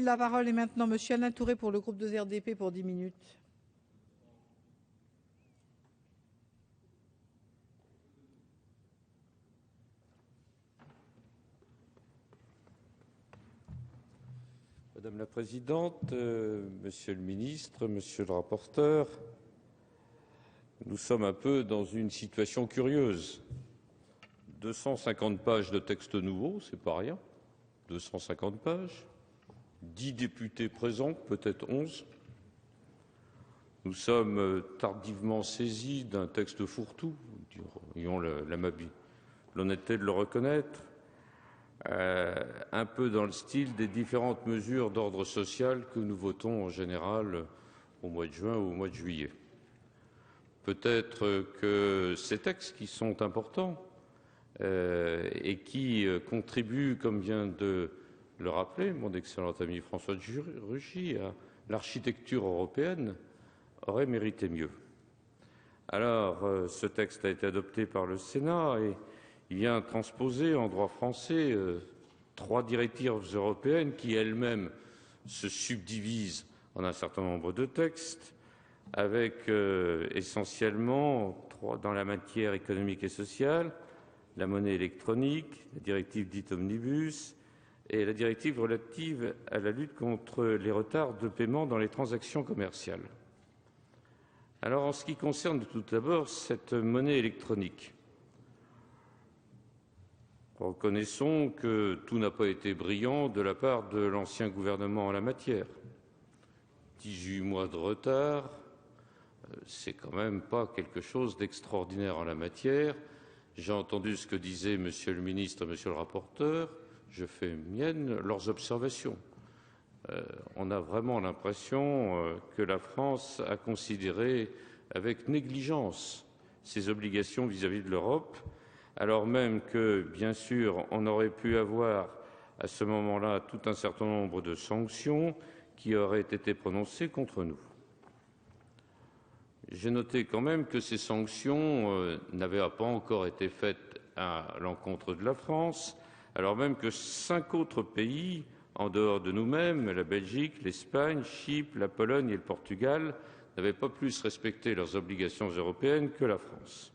La parole est maintenant Monsieur Alain Touré pour le groupe 2 RDP pour 10 minutes. Madame la Présidente, Monsieur le Ministre, Monsieur le rapporteur, nous sommes un peu dans une situation curieuse. 250 pages de texte nouveau, c'est pas rien. 250 pages, 10 députés présents, peut-être 11. Nous sommes tardivement saisis d'un texte fourre-tout, ayons l'honnêteté de le reconnaître, un peu dans le style des différentes mesures d'ordre social que nous votons en général au mois de juin ou au mois de juillet. Peut-être que ces textes qui sont importants et qui contribuent, comme vient de le rappeler mon excellent ami François de Rugy, à l'architecture européenne, auraient mérité mieux. Alors, ce texte a été adopté par le Sénat et il vient transposer en droit français 3 directives européennes qui elles-mêmes se subdivisent en un certain nombre de textes, avec essentiellement 3 dans la matière économique et sociale, la monnaie électronique, la directive dite Omnibus et la directive relative à la lutte contre les retards de paiement dans les transactions commerciales. Alors, en ce qui concerne tout d'abord cette monnaie électronique, reconnaissons que tout n'a pas été brillant de la part de l'ancien gouvernement en la matière. 18 mois de retard, c'est quand même pas quelque chose d'extraordinaire en la matière. J'ai entendu ce que disaient Monsieur le ministre et Monsieur le rapporteur. Je fais mienne leurs observations. On a vraiment l'impression que la France a considéré avec négligence ses obligations vis-à-vis de l'Europe, alors même que, bien sûr, on aurait pu avoir à ce moment-là tout un certain nombre de sanctions qui auraient été prononcées contre nous. J'ai noté quand même que ces sanctions n'avaient pas encore été faites à l'encontre de la France, alors même que 5 autres pays, en dehors de nous-mêmes, la Belgique, l'Espagne, Chypre, la Pologne et le Portugal, n'avaient pas plus respecté leurs obligations européennes que la France.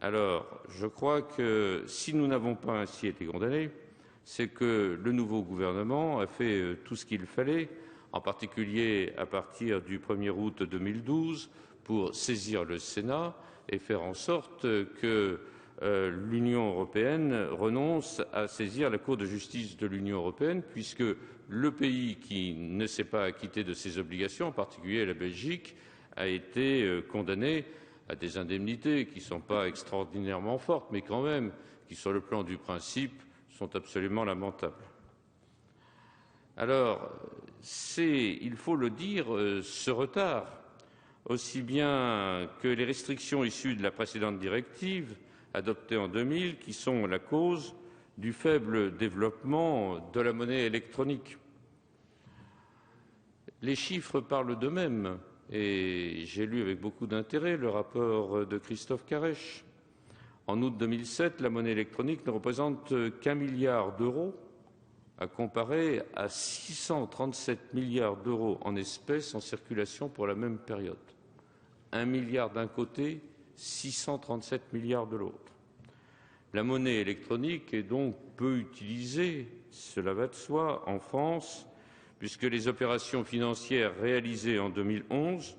Alors, je crois que si nous n'avons pas ainsi été condamnés, c'est que le nouveau gouvernement a fait tout ce qu'il fallait, en particulier à partir du 1er août 2012, pour saisir le Sénat et faire en sorte que l'Union européenne renonce à saisir la Cour de justice de l'Union européenne, puisque le pays qui ne s'est pas acquitté de ses obligations, en particulier la Belgique, a été condamné à des indemnités qui ne sont pas extraordinairement fortes, mais quand même, qui sur le plan du principe sont absolument lamentables. Alors, il faut le dire, ce retard, aussi bien que les restrictions issues de la précédente directive, adoptée en 2000, qui sont la cause du faible développement de la monnaie électronique. Les chiffres parlent d'eux-mêmes, et j'ai lu avec beaucoup d'intérêt le rapport de Christophe Caresche. En août 2007, la monnaie électronique ne représente qu'1 milliard d'euros, à comparer à 637 milliards d'euros en espèces en circulation pour la même période. 1 milliard d'un côté, 637 milliards de l'autre. La monnaie électronique est donc peu utilisée, cela va de soi, en France, puisque les opérations financières réalisées en 2011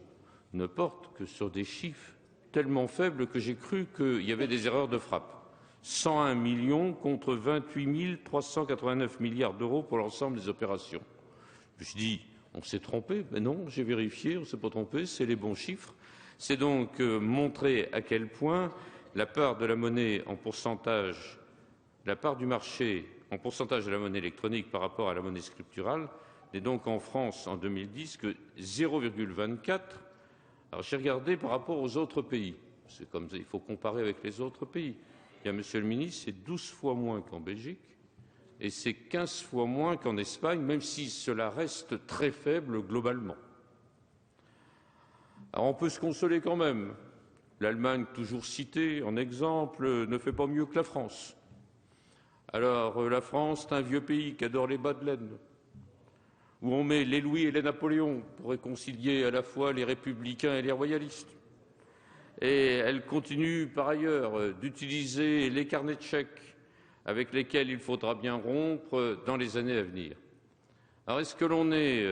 ne portent que sur des chiffres tellement faibles que j'ai cru qu'il y avait des erreurs de frappe. 101 millions contre 28 389 milliards d'euros pour l'ensemble des opérations. Je me suis dit, on s'est trompé. Mais non, j'ai vérifié, on ne s'est pas trompé, c'est les bons chiffres. C'est donc montrer à quel point la part de la monnaie en pourcentage, la part du marché en pourcentage de la monnaie électronique par rapport à la monnaie scripturale n'est donc en France en 2010 que 0,24. Alors j'ai regardé par rapport aux autres pays. C'est comme ça, il faut comparer avec les autres pays. Bien, Monsieur le ministre, c'est 12 fois moins qu'en Belgique et c'est 15 fois moins qu'en Espagne, même si cela reste très faible globalement. Alors on peut se consoler quand même. L'Allemagne, toujours citée en exemple, ne fait pas mieux que la France. Alors la France, c'est un vieux pays qui adore les bas de laine. où on met les Louis et les Napoléons pour réconcilier à la fois les républicains et les royalistes. Et elle continue par ailleurs d'utiliser les carnets de chèques avec lesquels il faudra bien rompre dans les années à venir. Alors est-ce que l'on est,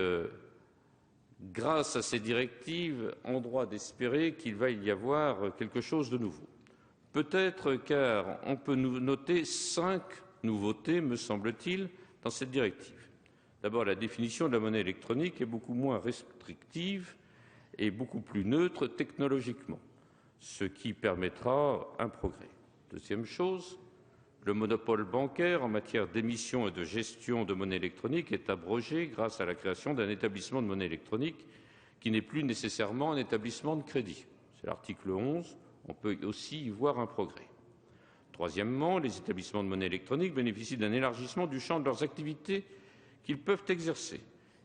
grâce à ces directives, en droit d'espérer qu'il va y avoir quelque chose de nouveau? Peut-être, car on peut noter 5 nouveautés, me semble-t-il, dans cette directive. D'abord, la définition de la monnaie électronique est beaucoup moins restrictive et beaucoup plus neutre technologiquement, ce qui permettra un progrès. Deuxième chose, le monopole bancaire en matière d'émission et de gestion de monnaie électronique est abrogé grâce à la création d'un établissement de monnaie électronique qui n'est plus nécessairement un établissement de crédit. C'est l'article 11, on peut aussi y voir un progrès. Troisièmement, les établissements de monnaie électronique bénéficient d'un élargissement du champ de leurs activités qu'ils peuvent exercer.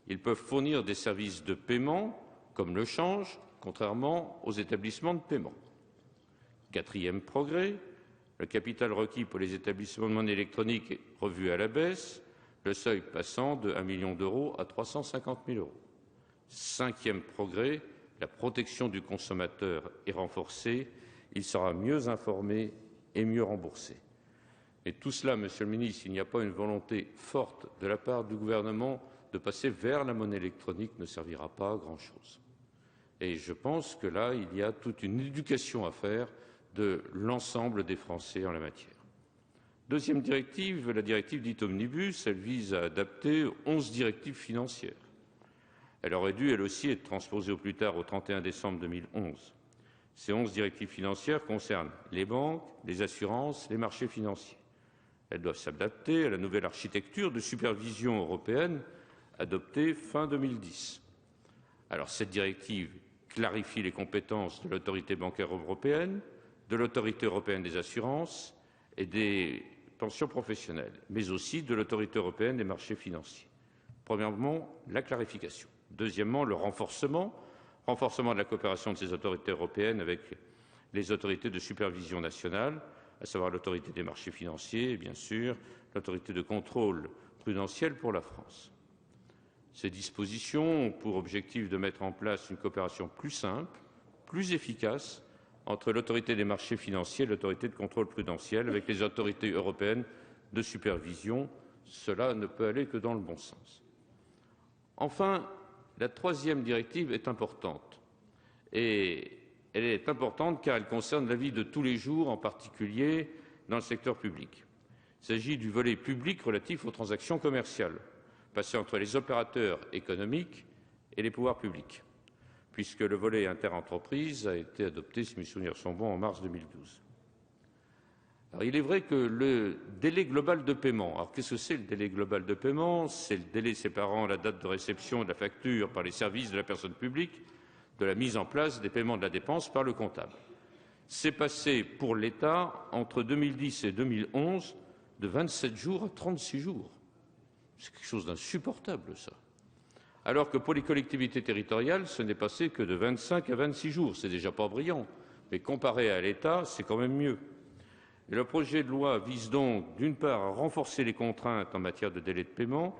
Ils peuvent fournir des services de paiement, comme le change, contrairement aux établissements de paiement. Quatrième progrès, le capital requis pour les établissements de monnaie électronique est revu à la baisse, le seuil passant de 1 million d'euros à 350 000 euros. Cinquième progrès, la protection du consommateur est renforcée, il sera mieux informé et mieux remboursé. Et tout cela, Monsieur le Ministre, s'il n'y a pas une volonté forte de la part du gouvernement de passer vers la monnaie électronique, ne servira pas à grand-chose. Et je pense que là, il y a toute une éducation à faire de l'ensemble des Français en la matière. Deuxième directive, la directive dite Omnibus, elle vise à adapter 11 directives financières. Elle aurait dû, elle aussi, être transposée au plus tard au 31 décembre 2011. Ces 11 directives financières concernent les banques, les assurances, les marchés financiers. Elles doivent s'adapter à la nouvelle architecture de supervision européenne adoptée fin 2010. Alors, cette directive clarifie les compétences de l'autorité bancaire européenne, de l'autorité européenne des assurances et des pensions professionnelles, mais aussi de l'autorité européenne des marchés financiers. Premièrement, la clarification. Deuxièmement, le renforcement de la coopération de ces autorités européennes avec les autorités de supervision nationales, à savoir l'autorité des marchés financiers et bien sûr l'autorité de contrôle prudentiel pour la France. Ces dispositions ont pour objectif de mettre en place une coopération plus simple, plus efficace entre l'autorité des marchés financiers et l'autorité de contrôle prudentiel avec les autorités européennes de supervision. Cela ne peut aller que dans le bon sens. Enfin, la troisième directive est importante. Et elle est importante car elle concerne la vie de tous les jours, en particulier dans le secteur public. Il s'agit du volet public relatif aux transactions commerciales, passé entre les opérateurs économiques et les pouvoirs publics, puisque le volet interentreprises a été adopté, si mes souvenirs sont bons, en mars 2012. Alors, il est vrai que le délai global de paiement, alors qu'est-ce que c'est le délai global de paiement? C'est le délai séparant la date de réception de la facture par les services de la personne publique de la mise en place des paiements de la dépense par le comptable. C'est passé pour l'État entre 2010 et 2011 de 27 jours à 36 jours. C'est quelque chose d'insupportable, ça. Alors que pour les collectivités territoriales, ce n'est passé que de 25 à 26 jours. C'est déjà pas brillant, mais comparé à l'État, c'est quand même mieux. Et le projet de loi vise donc, d'une part, à renforcer les contraintes en matière de délai de paiement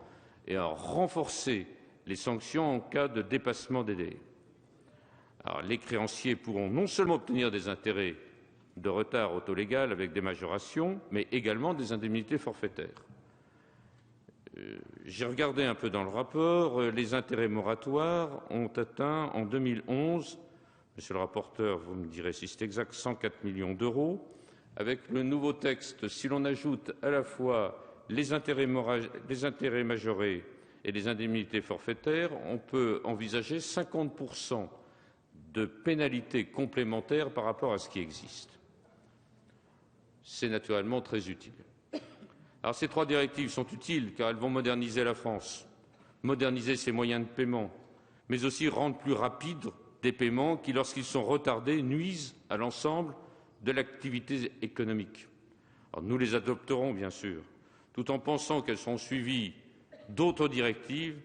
et à renforcer les sanctions en cas de dépassement des délais. Alors, les créanciers pourront non seulement obtenir des intérêts de retard au taux légal avec des majorations, mais également des indemnités forfaitaires. J'ai regardé un peu dans le rapport, les intérêts moratoires ont atteint en 2011, monsieur le rapporteur, vous me direz si c'est exact, 104 millions d'euros. Avec le nouveau texte, si l'on ajoute à la fois les intérêts majorés et les indemnités forfaitaires, on peut envisager 50% de pénalités complémentaires par rapport à ce qui existe. C'est naturellement très utile. Alors, ces 3 directives sont utiles car elles vont moderniser la France, moderniser ses moyens de paiement, mais aussi rendre plus rapides des paiements qui, lorsqu'ils sont retardés, nuisent à l'ensemble de l'activité économique. Alors, nous les adopterons, bien sûr, tout en pensant qu'elles seront suivies d'autres directives,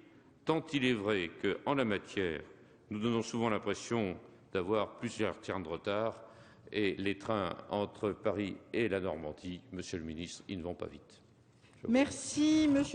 tant il est vrai qu'en la matière, nous donnons souvent l'impression d'avoir plusieurs trains de retard et les trains entre Paris et la Normandie, Monsieur le Ministre, ils ne vont pas vite. Merci, Monsieur